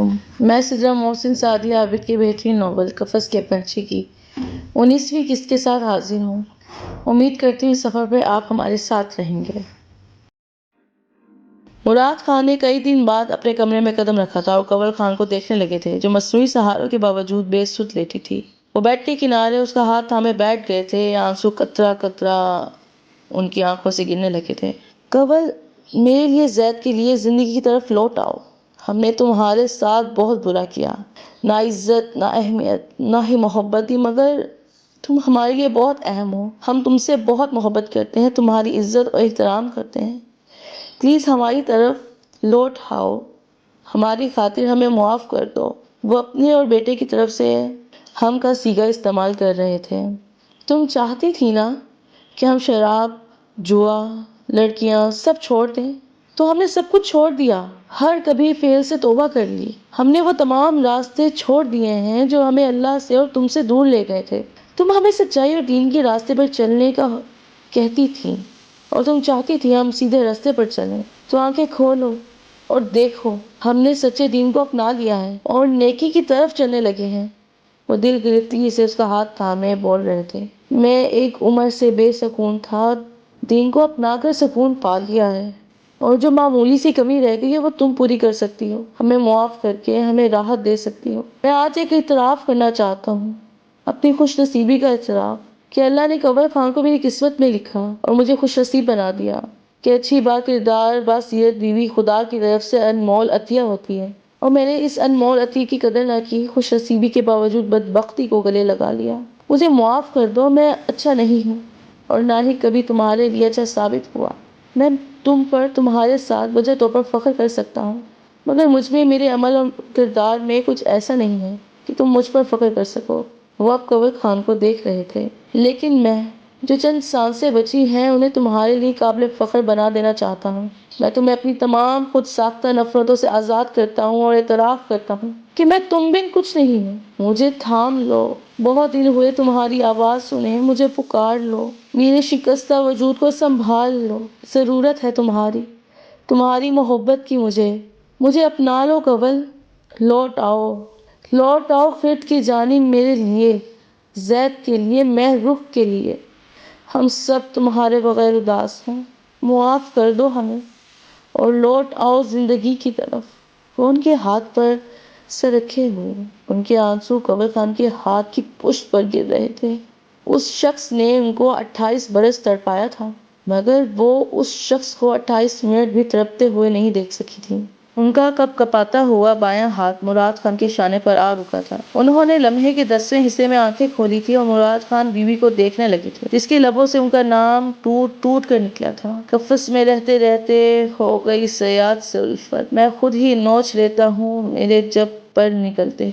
علیکم۔ میں سدرا محسن سعدیہ عابد کے بہترین ناول قفس کے پنچھی کی 19ویں قسط کے ساتھ حاضر ہوں۔ امید کرتی ہوں سفر پہ آپ ہمارے ساتھ رہیں گے۔ مراد خان نے کئی دن بعد اپنے کمرے میں قدم رکھا تھا اور کنول خان کو دیکھنے لگے تھے جو مصنوعی سہاروں کے باوجود بے سدھ لیٹی تھی۔ وہ بیڈ کے کنارے اس کا ہاتھ تھامے بیٹھ گئے تھے، آنسو قطرہ قطرہ ان کی آنکھوں سے گرنے لگے تھے۔ کنول، میرے لیے زید کے لیے زندگی کی طرف لوٹ آؤ۔ ہم نے تمہارے ساتھ بہت برا کیا، نہ عزت، نہ اہمیت، نہ ہی محبت دی، مگر تم ہمارے لیے بہت اہم ہو۔ ہم تم سے بہت محبت کرتے ہیں، تمہاری عزت اور احترام کرتے ہیں۔ پلیز ہماری طرف لوٹ آؤ، ہماری خاطر ہمیں معاف کر دو۔ وہ اپنے اور بیٹے کی طرف سے ہم کا صیغہ استعمال کر رہے تھے۔ تم چاہتی تھی نا کہ ہم شراب، جوا، لڑکیاں سب چھوڑ دیں، تو ہم نے سب کچھ چھوڑ دیا، ہر کبھی فعل سے توبہ کر لی۔ ہم نے وہ تمام راستے چھوڑ دیے ہیں جو ہمیں اللہ سے اور تم سے دور لے گئے تھے۔ تم ہمیں سچائی اور دین کے راستے پر چلنے کا کہتی تھی اور تم چاہتی تھی ہم سیدھے راستے پر چلیں، تو آنکھیں کھولو اور دیکھو، ہم نے سچے دین کو اپنا لیا ہے اور نیکی کی طرف چلنے لگے ہیں۔ وہ دل گرفتگی سے اس کا ہاتھ تھامے بول رہے تھے، میں ایک عمر سے بے سکون تھا، دین کو اپنا کر سکون پا لیا ہے، اور جو معمولی سی کمی رہ گئی ہے وہ تم پوری کر سکتی ہو، ہمیں معاف کر کے ہمیں راحت دے سکتی ہو۔ میں آج ایک اعتراف کرنا چاہتا ہوں، اپنی خوش نصیبی کا اعتراف، کہ اللہ نے کنول خان کو میری قسمت میں لکھا اور مجھے خوش نصیب بنا دیا، کہ اچھی با کردار با سیرت بیوی خدا کی طرف سے انمول عطیہ ہوتی ہے، اور میں نے اس انمول عطیے کی قدر نہ کی، خوش نصیبی کے باوجود بدبختی کو گلے لگا لیا۔ مجھے معاف کر دو، میں اچھا نہیں ہوں اور نہ ہی کبھی تمہارے لیے اچھا ثابت ہوا۔ میں تم پر تمہارے ساتھ وجہ طور پر فخر کر سکتا ہوں، مگر مجھ میں، میرے عمل اور کردار میں کچھ ایسا نہیں ہے کہ تم مجھ پر فخر کر سکو۔ وہ اب کنول خان کو دیکھ رہے تھے۔ لیکن میں، جو چند سانسیں بچی ہیں، انہیں تمہارے لیے قابل فخر بنا دینا چاہتا ہوں۔ میں تمہیں اپنی تمام خود ساختہ نفرتوں سے آزاد کرتا ہوں اور اعتراف کرتا ہوں کہ میں تم بن کچھ نہیں ہوں۔ مجھے تھام لو، بہت دن ہوئے تمہاری آواز سنے، مجھے پکار لو، میرے شکستہ وجود کو سنبھال لو، ضرورت ہے تمہاری محبت کی مجھے اپنا لو کنول، لوٹ آؤ خرد کی جانب میرے لیے، زید کے لیے، مہ رخ کے لیے۔ ہم سب تمہارے بغیر اداس ہیں، معاف کر دو ہمیں اور لوٹ آؤ زندگی کی طرف۔ وہ ان کے ہاتھ پر سر رکھے ہوئے، ان کے آنسو کنول خان کے ہاتھ کی پشت پر گر رہے تھے۔ اس شخص نے ان کو 28 برس تڑپایا تھا، مگر وہ اس شخص کو 28 منٹ بھی تڑپتے ہوئے نہیں دیکھ سکی تھی۔ ان کا کپ کپاتا ہوا بایاں ہاتھ مراد خان کے شانے پر آ رکا تھا۔ انہوں نے لمحے کے 10ویں حصے میں آنکھیں کھولی تھی اور مراد خان بیوی کو دیکھنے لگے تھے، جس کی لبوں سے ان کا نام ٹوٹ ٹوٹ کر نکلا تھا۔ قفس میں رہتے رہتے ہو گئی صیاد سے الفت، میں خود ہی نوچ لیتا ہوں میرے جب پر نکلتے۔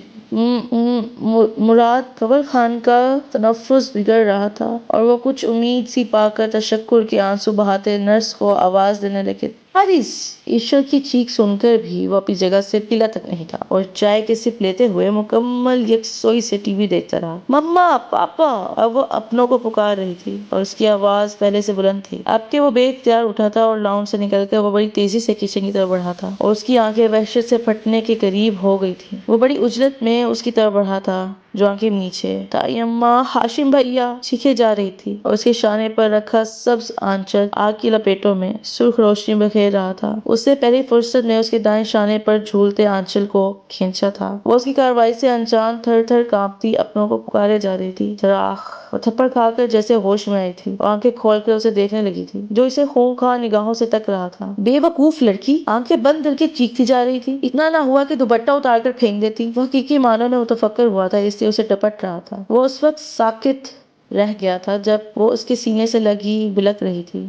مراد کنول خان کا تنفس بگڑ رہا تھا اور وہ کچھ امید سی پا کر تشکر کے آنسو بہاتے نرس کو آواز دینے لگے۔ حارث! ایشور کی چیخ سن کر بھی وہ اپنی جگہ سے ہلا تک نہیں تھا اور چائے کے سپ لیتے ہوئے مکمل یکسوئی سے ٹی وی دیکھتا رہا۔ مما، پاپا! اب وہ اپنوں کو پکار رہی تھی اور اس کی آواز پہلے سے بلند تھی۔ اب کہ وہ بے اختیار اٹھا تھا اور لاؤنج سے نکل کر وہ بڑی تیزی سے کچن کی طرف بڑھا تھا اور اس کی آنکھیں وحشت سے پھٹنے کے قریب ہو گئی تھیں۔ وہ بڑی عجلت میں اس کی طرف بڑھا تھا جو آنکھیں نیچے، تائی اماں، ہاشم بھیا، چیخے جا رہی تھی اور اس کے شانے پر رکھا سبز آنچل آگ کی لپیٹوں میں سرخ روشنی بکھیر رہا تھا۔ اس سے پہلی فرصت میں اس کے دائیں شانے پر جھولتے آنچل کو کھینچا تھا۔ وہ اس کی کارروائی سے انجان تھر تھر کانپتی اپنوں کو پکارے جا رہی تھی۔ چراغ! وہ تھپڑ کھا کر جیسے ہوش میں آئی تھی اور آنکھیں کھول کر اسے دیکھنے لگی تھی جو اسے خونخوار نگاہوں سے تک رہا تھا۔ بے وقوف لڑکی! آنکھیں بند کر کے چیختی جا رہی تھی۔ اتنا نہ ہوا کہ دوپٹہ اتار کر پھینک دیتی۔ وہ حقیقی معنوں میں متفکر ہوا تھا، اس لیے اسے ٹپٹ رہا تھا۔ وہ اس وقت ساکت رہ گیا تھا جب وہ اس کے سینے سے لگی بلک رہی تھی۔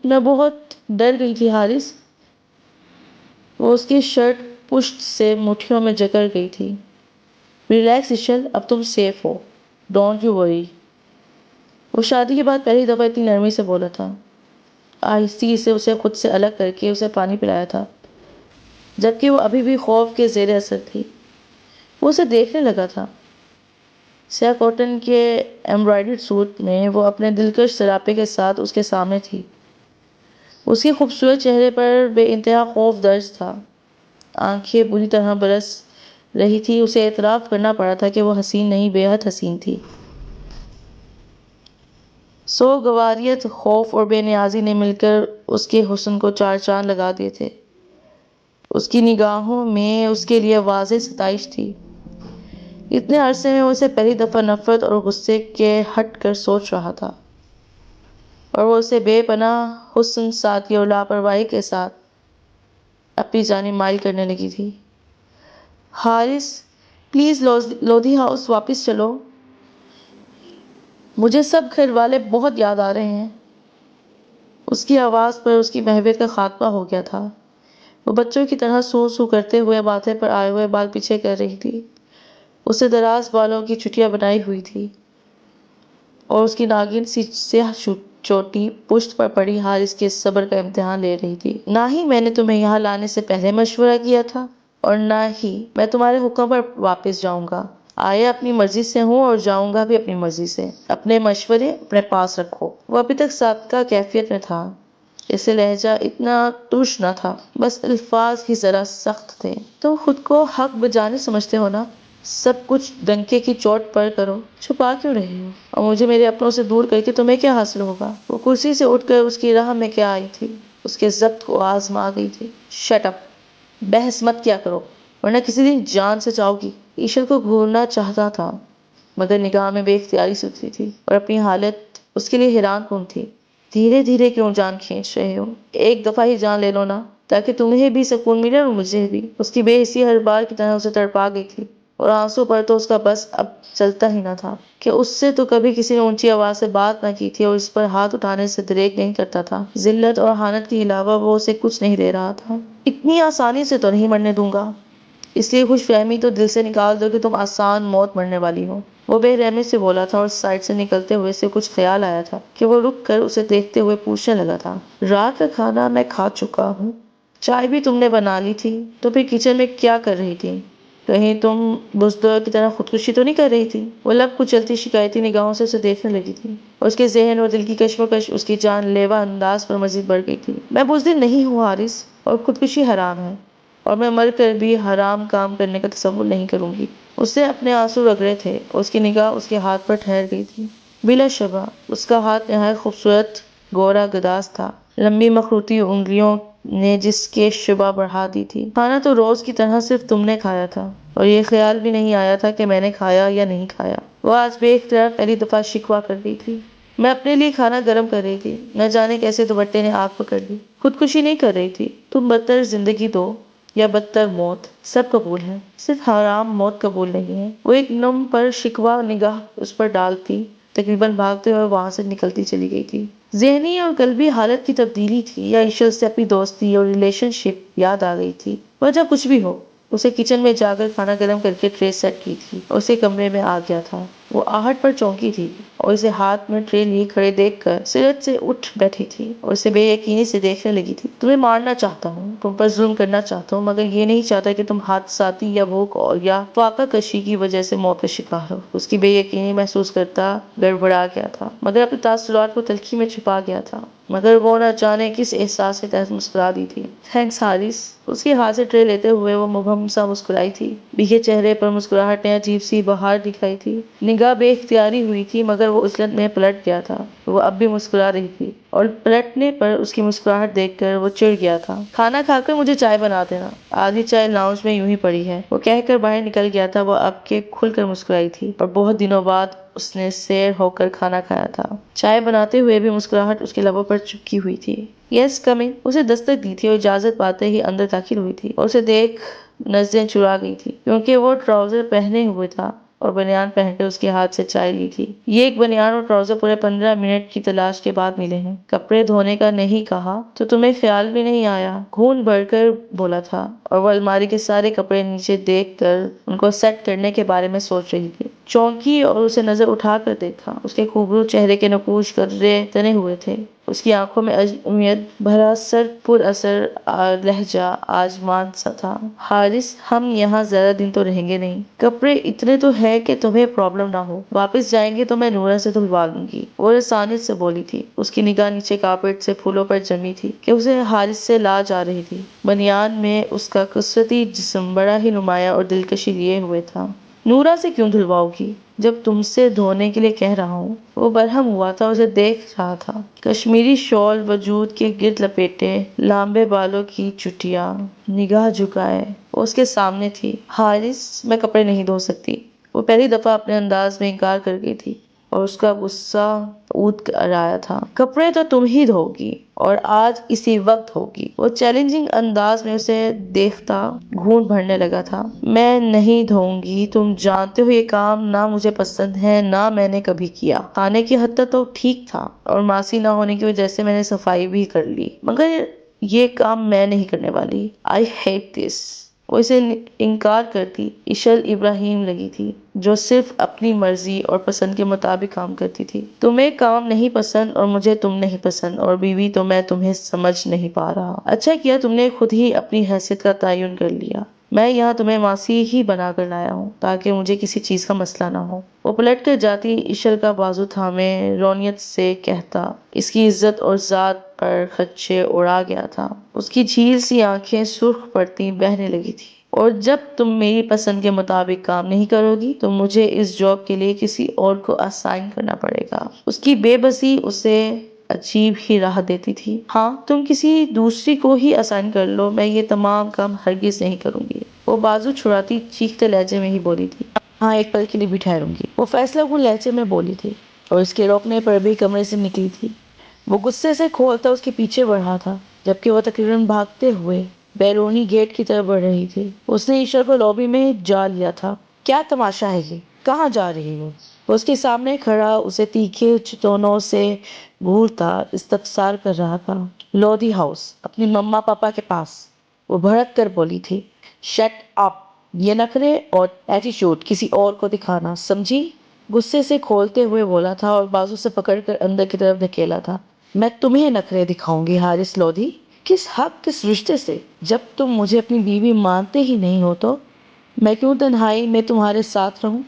میں بہت ڈر گئی تھی حارث۔ وہ اس کی شرٹ پشت سے مٹھیوں میں جکڑ گئی تھی۔ ریلیکس ایشل، اب تم سیف ہو، ڈونٹ یو وری۔ وہ شادی کے بعد پہلی دفعہ اتنی نرمی سے بولا تھا۔ آہستگی سے اسے خود سے الگ کر کے اسے پانی پلایا تھا، جبکہ وہ ابھی بھی خوف کے زیر اثر تھی۔ وہ اسے دیکھنے لگا تھا۔ سیاہ کاٹن کے ایمبرائڈرڈ سوٹ میں وہ اپنے دلکش سراپے کے ساتھ اس کے سامنے تھی۔ اس کے خوبصورت چہرے پر بے انتہا خوف درج تھا، آنکھیں بری طرح برس رہی تھی، اسے اعتراف کرنا پڑا تھا کہ وہ حسین نہیں، بے حد حسین تھی۔ سوگواریت، خوف اور بے نیازی نے مل کر اس کے حسن کو چار چاند لگا دیے تھے۔ اس کی نگاہوں میں اس کے لیے واضح ستائش تھی۔ اتنے عرصے میں اسے پہلی دفعہ نفرت اور غصے کے ہٹ کر سوچ رہا تھا، اور وہ اسے بے پناہ حسن، سادگی اور لاپرواہی کے ساتھ اپنی جانب مائل کرنے لگی تھی۔ حارث، پلیز لودھی ہاؤس واپس چلو، مجھے سب گھر والے بہت یاد آ رہے ہیں۔ اس کی آواز پر اس کی محبت کا خاتمہ ہو گیا تھا۔ وہ بچوں کی طرح سو سو کرتے ہوئے ماتھے پر آئے ہوئے بال پیچھے کر رہی تھی۔ اسے دراز بالوں کی چھٹیاں بنائی ہوئی تھی اور اس کی ناگن سی سیاہ چوٹی پشت پر پڑی حارث کے صبر کا امتحان لے رہی تھی۔ نہ ہی میں نے تمہیں یہاں لانے سے پہلے مشورہ کیا تھا، اور نہ ہی میں تمہارے حکم پر واپس جاؤں گا۔ آیا اپنی مرضی سے ہوں اور جاؤں گا بھی اپنی مرضی سے۔ اپنے مشورے اپنے پاس رکھو۔ وہ ابھی تک سابقہ کیفیت میں تھا، اس سے لہجہ اتنا ترش نہ تھا، بس الفاظ ہی ذرا سخت تھے۔ تم خود کو حق بجانے سمجھتے ہو نا؟ سب کچھ ڈنکے کی چوٹ پر کرو، چھپا کیوں رہے ہو؟ اور مجھے میرے اپنوں سے دور کر کے تمہیں کیا حاصل ہوگا؟ وہ کرسی سے اٹھ کر اس کی راہ میں کیا آئی تھی، اس کے ضبط کو آزما گئی تھی۔ شٹ اپ، بحث مت کیا کرو، ورنہ کسی دن جان سے جاؤ گی۔ ایشر کو گھورنا چاہتا تھا، مگر نگاہ میں بے اختیاری سے اتری تھی، اور اپنی حالت اس کے لیے حیران کن تھی۔ دھیرے دھیرے کیوں جان کھینچ رہے ہو؟ ایک دفعہ ہی جان لے لو نا، تاکہ تمہیں بھی سکون ملے اور مجھے بھی۔ اس کی بے حسی ہر بار کی طرح اسے تڑپا گئی تھی، اور آنسو پر تو اس کا بس اب چلتا ہی نہ تھا کہ اس سے تو کبھی کسی نے اونچی آواز سے بات نہ کی تھی، اور اس پر ہاتھ اٹھانے سے دریغ نہیں کرتا تھا۔ ذلت اور اہانت کے علاوہ وہ اسے کچھ نہیں دے رہا تھا۔ اتنی آسانی سے تو نہیں مرنے دوں گا، اس لیے خوش فہمی تو دل سے نکال دو کہ تم آسان موت مرنے والی ہو۔ وہ بے رحمی سے بولا تھا، اور سائڈ سے نکلتے ہوئے سے کچھ خیال آیا تھا کہ وہ رک کر اسے دیکھتے ہوئے پوچھنے لگا تھا، رات کا کھانا میں کھا چکا ہوں، چائے بھی تم نے بنا لی تھی، تو پھر کچن میں کیا کر رہی تھی؟ کہیں تم بزدل کی طرح خودکشی تو نہیں کر رہی تھی؟ وہ لب کچلتی شکایتی نگاہوں سے اسے دیکھنے لگی تھی، اور اس کے ذہن اور دل کی کشمکش اس کی جان لیوا انداز پر مزید بڑھ گئی تھی۔ میں بزدل نہیں ہوں حارث، اور خودکشی حرام ہے، اور میں مر کر بھی حرام کام کرنے کا تصور نہیں کروں گی۔ اس سے اپنے آنسو رگڑے تھے، اور اس کی نگاہ اس کے ہاتھ پر ٹھہر گئی تھی۔ بلا شبہ اس کا ہاتھ نہایت خوبصورت گورا گداز تھا، لمبی مخروطی انگلیوں نے جس کے شبہ بڑھا دی تھی۔ کھانا تو روز کی طرح صرف تم نے کھایا تھا، اور یہ خیال بھی نہیں آیا تھا کہ میں نے کھایا یا نہیں کھایا۔ وہ آج بے اختیار پہلی دفعہ شکوہ کر رہی تھی۔ میں اپنے لیے کھانا گرم کر رہی تھی، نہ جانے کیسے دوپٹے نے آگ پکڑ لی۔ خودکشی نہیں کر رہی تھی۔ تم بدتر زندگی دو یا بدتر موت، سب قبول ہے، صرف حرام موت قبول نہیں ہے۔ وہ ایک نم پر شکوہ نگاہ اس پر ڈالتی تقریباً بھاگتے ہوئے وہاں سے نکلتی چلی گئی تھی۔ ذہنی اور قلبی حالت کی تبدیلی تھی، یا ایشور سے اپنی دوستی اور ریلیشن شپ یاد آ گئی تھی۔ وجہ کچھ بھی ہو، اسے کچن میں جا کر کھانا گرم کر کے ٹرے سیٹ کی تھی، اور اسے کمرے میں آ گیا تھا۔ وہ آہٹ پر چونکی تھی، اور اسے ہاتھ میں ٹرے لیے کھڑے دیکھ کر سرت سے اٹھ بیٹھی تھی، اور اسے بے یقینی سے دیکھنے لگی تھی۔ تمہیں مارنا چاہتا ہوں، تم پر ظلم کرنا چاہتا ہوں، مگر یہ نہیں چاہتا کہ تم حادثاتی یا بھوک اور یا فاقہ کشی کی وجہ سے موت کا شکار ہو۔ اس کی بے یقینی محسوس کرتا گڑبڑا گیا تھا، مگر اپنے تاثرات کو تلخی میں چھپا گیا تھا، مگر وہ نہ جانے کس احساس کے تحت مسکرا دی تھی۔ تھینکس حارث۔ اس کے ہاتھ سے ٹرے لیتے ہوئے وہ مبہم سا مسکرائی تھی۔ بھیگے چہرے پر مسکراہٹ نے عجیب سی بہار دکھائی تھی۔ نگاہ بے اختیاری ہوئی تھی، مگر وہ عجلت میں پلٹ گیا تھا۔ وہ اب بھی مسکرا رہی تھی، اور پلٹنے پر اس کی مسکراہٹ دیکھ کر وہ چڑ گیا تھا۔ کھانا کھا کر مجھے چائے بنا دینا، آدھی چائے لاؤنج میں یوں ہی پڑی ہے، وہ کہہ کر باہر نکل گیا تھا۔ وہ اب کے کھل کر مسکرائی تھی، اور بہت دنوں بعد اس نے سیر ہو کر کھانا کھایا تھا۔ چائے بناتے ہوئے بھی مسکراہٹ اس کے لبوں پر چپکی ہوئی تھی۔ یس کم ان، اسے دستک دی تھی، اور اجازت پاتے ہی اندر داخل ہوئی تھی، اور اسے دیکھ نظریں چرا گئی تھی، کیونکہ وہ ٹراؤزر پہنے ہوئے تھا اور بنیان پہن کر اس کے ہاتھ سے چائے لی تھی۔ یہ ایک بنیان اور ٹراؤزر پورے 15 منٹ کی تلاش کے بعد ملے ہیں۔ کپڑے دھونے کا نہیں کہا تو تمہیں خیال بھی نہیں آیا؟ خون بھر کر بولا تھا، اور وہ الماری کے سارے کپڑے نیچے دیکھ کر ان کو سیٹ کرنے کے بارے میں سوچ رہی تھی۔ چونکی اور اسے نظر اٹھا کر دیکھا۔ اس کے خوبصورت چہرے کے نقوش کرے تنے ہوئے تھے، اس کی آنکھوں میں امید بھرا سر پر اثر لہجہ آجمان سا تھا۔ حارث، ہم یہاں زیادہ دن تو رہیں گے نہیں، کپڑے اتنے تو ہے کہ تمہیں پرابلم نہ ہو، واپس جائیں گے تو میں نورا سے دھلوا لوں گی، وہ رسانیت سے بولی تھی۔ اس کی نگاہ نیچے کارپیٹ سے پھولوں پر جمی تھی کہ اسے حارث سے لاج آ رہی تھی۔ بنیان میں اس کا کثرتی جسم بڑا ہی نمایاں اور دلکشی لیے ہوئے تھا۔ نورا سے کیوں دھلواؤ گی جب تم سے دھونے کے لیے کہہ رہا ہوں؟ وہ برہم ہوا تھا، اسے دیکھ رہا تھا۔ کشمیری شال وجود کے گرد لپیٹے، لمبے بالوں کی چٹیاں، نگاہ جھکائے، وہ اس کے سامنے تھی۔ حارث، میں کپڑے نہیں دھو سکتی۔ وہ پہلی دفعہ اپنے انداز میں انکار کر گئی تھی اور اس کا غصہ اونت کر آیا تھا۔ کپڑے تو تم ہی دھو گی اور آج اسی وقت ہوگی۔ وہ چیلنجنگ انداز میں اسے دیکھتا گھونٹ بھرنے لگا تھا۔ میں نہیں دھوؤں گی، تم جانتے ہو یہ کام نہ مجھے پسند ہے نہ میں نے کبھی کیا۔ کھانے کی حد تک تو ٹھیک تھا اور ماسی نہ ہونے کی وجہ سے میں نے صفائی بھی کر لی، مگر یہ کام میں نہیں کرنے والی۔ I hate this۔ وہ اسے انکار کرتی اشل ابراہیم لگی تھی، جو صرف اپنی مرضی اور پسند کے مطابق کام کرتی تھی۔ تمہیں کام نہیں پسند اور مجھے تم نہیں پسند، اور بیوی تو میں تمہیں سمجھ نہیں پا رہا۔ اچھا کیا تم نے خود ہی اپنی حیثیت کا تعین کر لیا۔ میں یہاں تمہیں ماسی ہی بنا کر لایا ہوں تاکہ مجھے کسی چیز کا مسئلہ نہ ہو۔ وہ پلٹ کر جاتی اشل کا بازو تھامے رونیت سے کہتا، اس کی عزت اور ذات پر خدشے اڑا گیا تھا۔ اس کی جھیل سی آنکھیں سرخ پڑتی بہنے لگی تھی۔ اور جب تم میری پسند کے مطابق کام نہیں کرو گی تو مجھے اس جاب کے لیے کسی اور کو اسائن کرنا پڑے گا۔ اس کی بے بسی اسے عجیب ہی راحت دیتی تھی۔ ہاں، تم کسی دوسری کو ہی اسائن کر لو، میں یہ تمام کام ہرگز نہیں کروں گی۔ وہ بازو چھڑاتی چیختے لہجے میں ہی بولی تھی۔ ہاں، ایک پل کے لیے بھی ٹھہروں گی، وہ فیصلہ کن لہجے میں بولی تھی اور اس کے روکنے پر بھی کمرے سے نکلی تھی۔ وہ غصے سے کھولتا اس کے پیچھے بڑھ رہا تھا، جبکہ وہ تقریباً بھاگتے ہوئے بیرونی گیٹ کی طرف بڑھ رہی تھی۔ اس نے ایشر کو لابی میں جا لیا تھا۔ کیا تماشا ہے یہ؟ کہاں جا رہی ہو؟ وہ اس کے سامنے کھڑا اسے تیکھے چتونوں سے گھورتا استفسار کر رہا تھا۔ لودھی ہاؤس، اپنی مما پاپا کے پاس، وہ بھڑک کر بولی تھی۔ شٹ اپ، یہ نخرے اور ایٹیچیوڈ کسی اور کو دکھانا، سمجھی؟ غصے سے کھولتے ہوئے بولا تھا اور بازو سے پکڑ کر اندر کی طرف دھکیلا تھا۔ میں تمہیں نخرے دکھاؤں گی حارث لودھی؟ کس حق، کس رشتے سے؟ جب تم مجھے اپنی بیوی مانتے ہی نہیں ہو تو میں کیوں تنہائی میں تمہارے ساتھ رہوں؟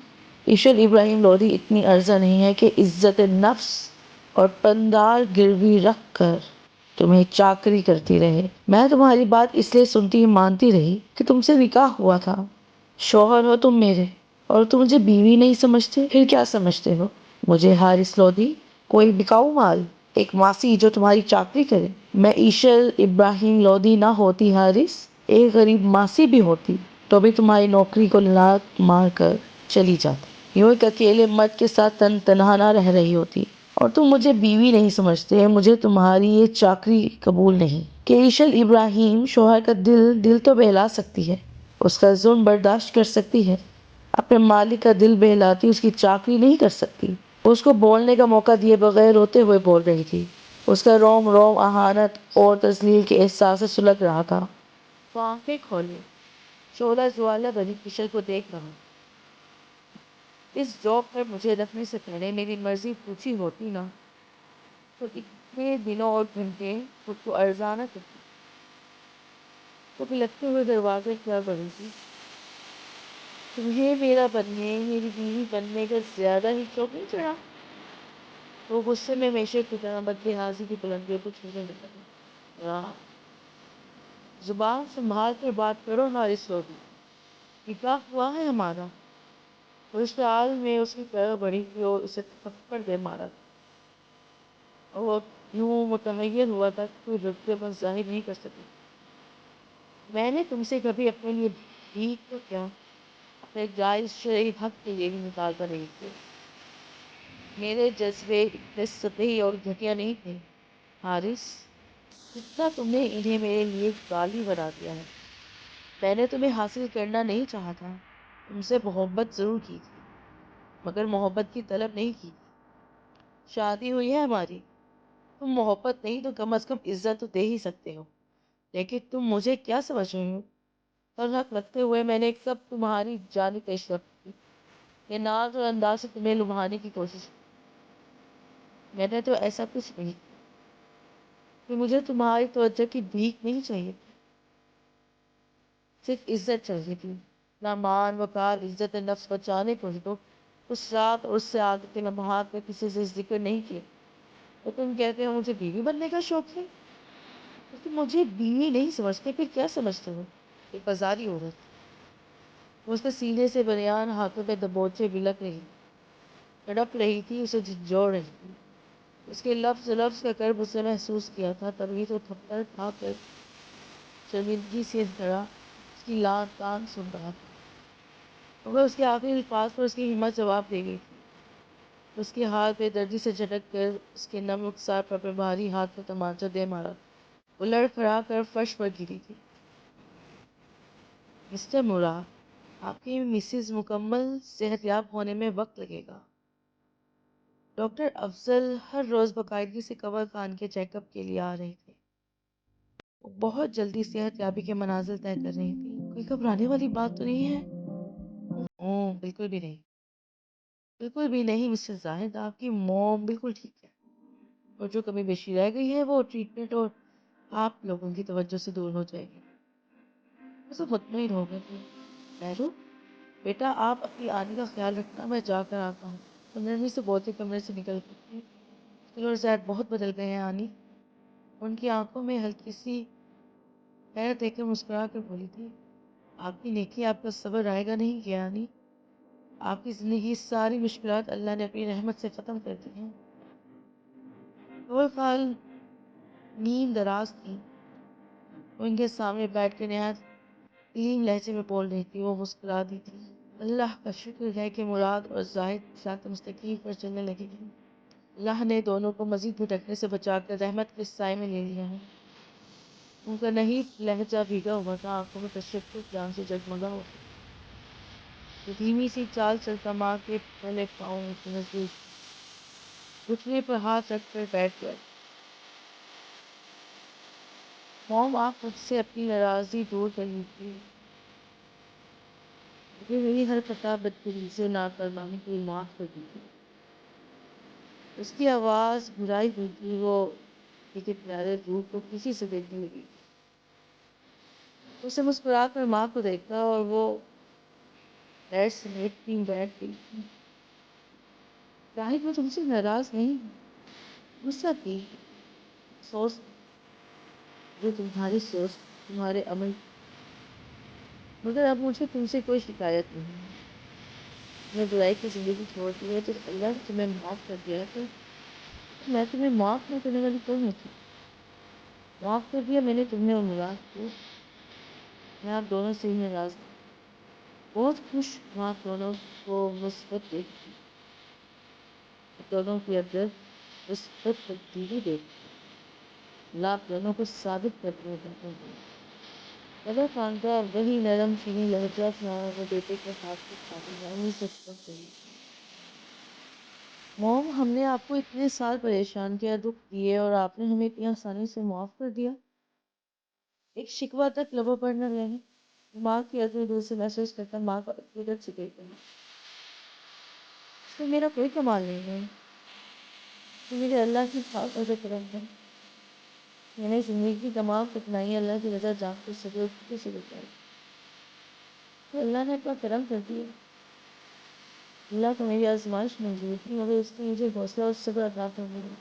ایشل ابراہیم لودھی اتنی عرضہ نہیں ہے کہ عزت نفس اور پندار گروی رکھ کر تمہیں چاکری کرتی رہے۔ میں تمہاری بات اس لیے سنتی مانتی رہی کہ تم سے نکاح ہوا تھا، شوہر ہو تم میرے، اور تم مجھے بیوی نہیں سمجھتے، پھر کیا سمجھتے ہو مجھے حارث لودھی؟ کوئی بکاؤ مال، ایک ماسی جو تمہاری چاکری کرے؟ میں ایشل ابراہیم لودھی نہ ہوتی حارث، ایک غریب ماسی بھی ہوتی تو بھی تمہاری نوکری کو لات مار کر چلی جاتی، یوں ایک اکیلے مرد کے ساتھ تنہا نہ رہ رہی ہوتی۔ اور تم مجھے بیوی نہیں سمجھتے، مجھے تمہاری یہ چاکری قبول نہیں کہ ایشل ابراہیم شوہر کا دل تو بہلا سکتی ہے، اس کا ظلم برداشت کر سکتی ہے، اپنے مالک کا دل بہلاتی اس کی چاکری نہیں کر سکتی۔ اس کو بولنے کا موقع دیے بغیر روتے ہوئے بول رہی تھی۔ اس کا روم روم اہانت اور تذلیل کے احساس سے سلگ رہا تھا۔ وہ آنکھیں کھولے، شعلہ جوالا بنی ایشل کو دیکھ رہا۔ اس جاب پر مجھے رکھنے سے پہلے میری مرضی پوچھی ہوتی نا تو اتنے دنوں اور گھنٹے خود کو ارزانہ کرتی۔ وہ لگتے ہوئے دروازے کیا بڑی تھی۔ تمہیں میرا بننے، میری بیوی بننے کا زیادہ ہی شوق نہیں چڑھا؟ وہ غصے میں ہمیشہ کی طرح بدلحاظی کی بلندیوں کو چھونے لگا۔ زبان سنبھال کر بات کرو حارث لودھی، نکاح ہوا ہے ہمارا۔ وہ اس حال میں اس کی طرح بڑی تھی اور اسے تھپڑ دے مارا تھا، اور وہ یوں متحیر ہوا تھا کہ کوئی رتبے پر ظاہر نہیں کر سکی۔ میں نے تم سے کبھی اپنے لیے بھیک تو کیا، اپنے جائز شرعی حق کے لیے بھی مطالبہ نہیں کیا۔ میرے جذبے اتنے سطحی اور گھٹیا نہیں تھے حارث جتنا تم نے انہیں میرے لیے گالی بنا دیا ہے۔ میں نے تمہیں حاصل کرنا نہیں چاہا تھا، تم سے محبت ضرور کی تھی، مگر محبت کی طلب نہیں کی۔ شادی ہوئی ہے ہماری، تم محبت نہیں تو کم از کم عزت تو دے ہی سکتے ہو، لیکن تم مجھے کیا سمجھ رہے ہو؟ اور حق رکھتے ہوئے میں نے کب تمہاری جانب پیشرفت کی؟ یہ ناز اور انداز سے تمہیں لبھانے کی کوشش کی؟ میں نے تو ایسا کچھ نہیں کیا۔ کہ مجھے تمہاری توجہ کی بھیک نہیں چاہیے، صرف عزت چاہیے تھی، نہ مان وقار عزت نفس بچانے کو ہی تو اس رات اور اس سے آگے کے لمحات میں کسی سے ذکر نہیں کیا۔ تو تم کہتے ہو مجھے بیوی بننے کا شوق ہے، تو تم مجھے بیوی نہیں سمجھتے، پھر کیا سمجھتے ہو؟ ایک بازاری عورت۔ وہ اس کے سینے سے بنیان ہاتھوں پہ دبوچے بلک رہی، تڑپ رہی تھی، اسے جھنجھوڑ رہی تھی۔ اس کے لفظ لفظ کا کرب اسے محسوس کیا تھا، تبھی تو تھپڑ کھا کر شرمندگی سے دھڑا اس کی لان کان سن رہا تھا، مگر اس کے آخری الفاظ پر اس کی ہمت جواب دے گئی تھی۔ اس کے ہاتھ پہ دردی سے جھٹک کر اس کے نم رخسار پر اپنے بھاری ہاتھ میں تمانچہ دے مارا۔ وہ لڑکھڑا کر فرش پر گری تھی۔ مسٹر مراد، آپ کی مسز مکمل صحت یاب ہونے میں وقت لگے گا۔ ڈاکٹر افضل ہر روز باقاعدگی سے کنور خان کے چیک اپ کے لیے آ رہے تھے۔ وہ بہت جلدی صحت یابی کے منازل طے کر رہی تھی۔ کوئی گھبرانے والی بات تو نہیں ہے؟ بالکل بھی نہیں، بالکل بھی نہیں مسز زاہد، آپ کی موم بالکل ٹھیک ہے، اور جو کمی بیشی رہ گئی ہے وہ ٹریٹمنٹ اور آپ لوگوں کی توجہ سے دور ہو جائے گی۔ بس مطمئن ہو گئے تھے۔ نیرو بیٹا، آپ اپنی آنی کا خیال رکھنا، میں جا کر آتا ہوں۔ وہ نرمی سے بولتے کمرے سے نکل گئی۔ دل اور زید بہت بدل گئے ہیں آنی، ان کی آنکھوں میں ہلکی سی حیرت دیکھ کر مسکرا کر بولی تھی، آپ کی نیکی آپ کا صبر آئے گا نہیں کیا آنی؟ آپ کی زندگی ساری مشکلات اللہ نے اپنی رحمت سے ختم کر دی ہیں۔ کنور خان نیند دراز تھی، وہ ان کے سامنے بیٹھ کے نہایت علیم لہجے میں بول رہی تھی۔ وہ مسکرا دی تھی، اللہ کا شکر ہے کہ مراد اور زاہد ساتھ مستقیم پر چلنے لگے ہیں۔ اللہ نے دونوں کو مزید بھٹکنے سے بچا کر رحمت کے سائے میں لے لیا ہے۔ ان کا نحیف لہجہ بھیگا ہوا تھا، آنکھوں میں تشکر جان سے جگمگا ہوا تھا۔ وہ دھیمی سی چال چلتا ماں کے پہلے پاؤں کے نزدیک گھٹنے پر ہاتھ رکھ کر بیٹھ گیا۔ موم، آپ مجھ سے اپنی ناراضی دور کر لیجیے، مجھے میری ہر خطا بدتمیزی سے نافرمانی کے لیے معاف کر دیجیے۔ اس کی آواز گھرائی ہوئی تھی، وہ کے پیارے روح کو کسی سے دیکھنے لگی۔ اسے مسکرا کر ماں کو دیکھا اور وہ پیر سمیٹتی بیٹھ گئی تھی۔ راہب، میں تم سے ناراض نہیں ہوں، غصہ تھی، افسوس جو تمہاری سوچ، تمہارے عمل، مگر اب مجھے تم سے کوئی شکایت نہیں ہے۔ میں برائی کی زندگی چھوڑ دی ہے، جب اللہ نے تمہیں معاف کر دیا ہے تو میں تمہیں معاف نہ کرنے والی کون ہوتی؟ معاف کر دیا میں نے تمہیں اور مراد کو، میں آپ دونوں سے ہی ناراض ہوں۔ بہت خوش ہوں آپ دونوں کو مثبت دیکھ، دونوں کے اندر مثبت تبدیلی دیکھ، اللہ آپ دونوں کو ثابت کرتے ہیں۔ اگر خان کا وہی نرم چینی لہجہ تھا، وہ بیٹے کے ہاتھ کو خاطرداری سے چھوڑ گئی۔ موم، ہم نے آپ کو اتنے سال پریشان کیا، دکھ دیے، اور آپ نے ہمیں اتنی آسانی سے معاف کر دیا، ایک شکوہ تک لبوں پر نہ رہے۔ ماں کی عزم دل سے محسوس کرتا ماں کا عقیدت سے دیکھتا ہے۔ اس میں میرا کوئی کمال نہیں ہے، یہ میرے اللہ کی خاص اور کرم ہے۔ میں نے زندگی کی تمام کٹھنائی اللہ کی رضا جان کر صبر اور فکر سے گزاری، تو اللہ نے اپنا کرم کر دیا۔ اللہ کو میری آزمائش منظور تھی، مگر اس نے مجھے حوصلہ اور صبر عطا فرمایا۔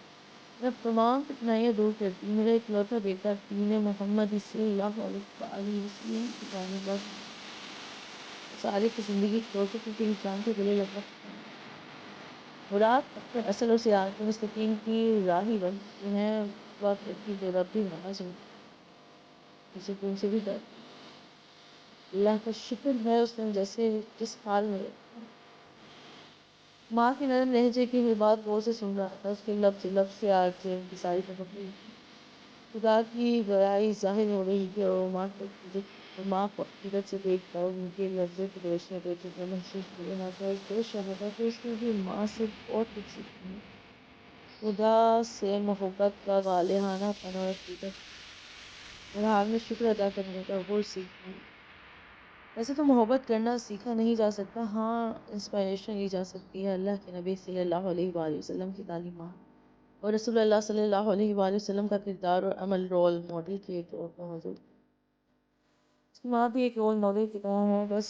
میں تمام کٹھنائیاں دور کرتی، میرا اکلوتا بیٹا دین محمد صلی اللہ علیہ وسلم کی پانے پر سارے کی زندگی چھوڑ کر کسی انسان کے گلے لگا۔ مراد اپنے اصل اور صراط مستقیم کی راہی بن انہیں بات کرتی تو رب بھی ناراض ہو، اسے تم سے بھی ڈر۔ اللہ کا شکر ہے اس نے جیسے جس حال میں رکھا۔ ماں کے نرم لہجے کی ہر بات غور سے سن رہا تھا، اس کے لفظ لفظ سے آگ سے ان کی ساری تفکر خدا کی بڑائی ظاہر ہو رہی تھی، اور ماں کو عقیدت سے دیکھ کر ان کے لفظوں کی روشنی پہ جتنا محسوس ہو رہا تھا، اس کو شہادہ کہ اس نے بھی ماں سے بہت کچھ سیکھا ہے۔ خدا سے محبت کا غالبانہ پن اور عقیدت اور حال میں شکر ادا کرنے کا غور سیکھا ہے۔ ویسے تو محبت کرنا سیکھا نہیں جا سکتا، ہاں انسپائریشن لی جا سکتی ہے، اللہ کے نبی صلی اللہ علیہ وآلہ وسلم کی تعلیمات اور رسول اللہ صلی اللہ علیہ وآلہ وسلم کا کردار اور عمل رول ماڈل کے طور پر موجود۔ اس کی ماں بھی ایک رول ماڈل کی طرح ہے، بس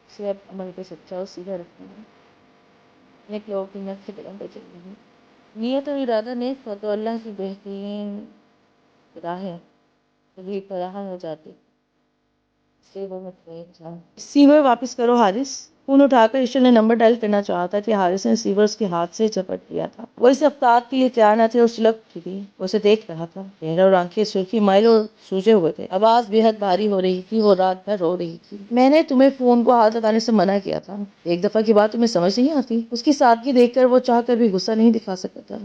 اسے اب عمل پہ سچا اور سیدھا رکھنا ہے، نیک لوگوں کی نقش قدم پہ چلنا ہے۔ نیت اور ارادہ نیک ہو تو اللہ کی بہترین راہیں کبھی فراہم ہو جاتی، سے وہ مطمئن تھا۔ ریسیور واپس کرو حارث۔ فون اٹھا کر ایشور نے نمبر ڈائل کرنا چاہا تھا کہ حارث نے ریسیور اس کے ہاتھ سے جھپٹ لیا تھا۔ وہ اس رفتار کے لیے تیار نہ تھے اور سلگ اٹھی تھی۔ وہ اسے دیکھ رہا تھا، چہرہ اور آنکھیں سرخی مائل اور سوجے ہوئے تھے، آواز بے حد بھاری ہو رہی تھی، وہ رات بھر رو رہی تھی۔ میں نے تمہیں فون کو ہاتھ لگانے سے منع کیا تھا، ایک دفعہ کی بات تمہیں سمجھ نہیں آتی؟ اس کی سادگی دیکھ کر وہ چاہ کر بھی غصہ نہیں دکھا سکتا تھا۔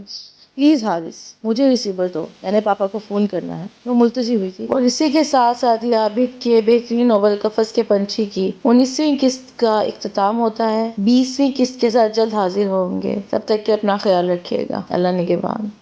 پلیز حارث، مجھے ریسیور دو، میں نے پاپا کو فون کرنا ہے، وہ ملتجی ہوئی تھی۔ اور اسی کے ساتھ ساتھ ہی عابد کے بہترین ناول قفس کے پنچھی کی 19ویں قسط کا اختتام ہوتا ہے۔ 20ویں قسط کے ساتھ جلد حاضر ہوں گے، تب تک کہ اپنا خیال رکھیے گا۔ اللہ نگہبان۔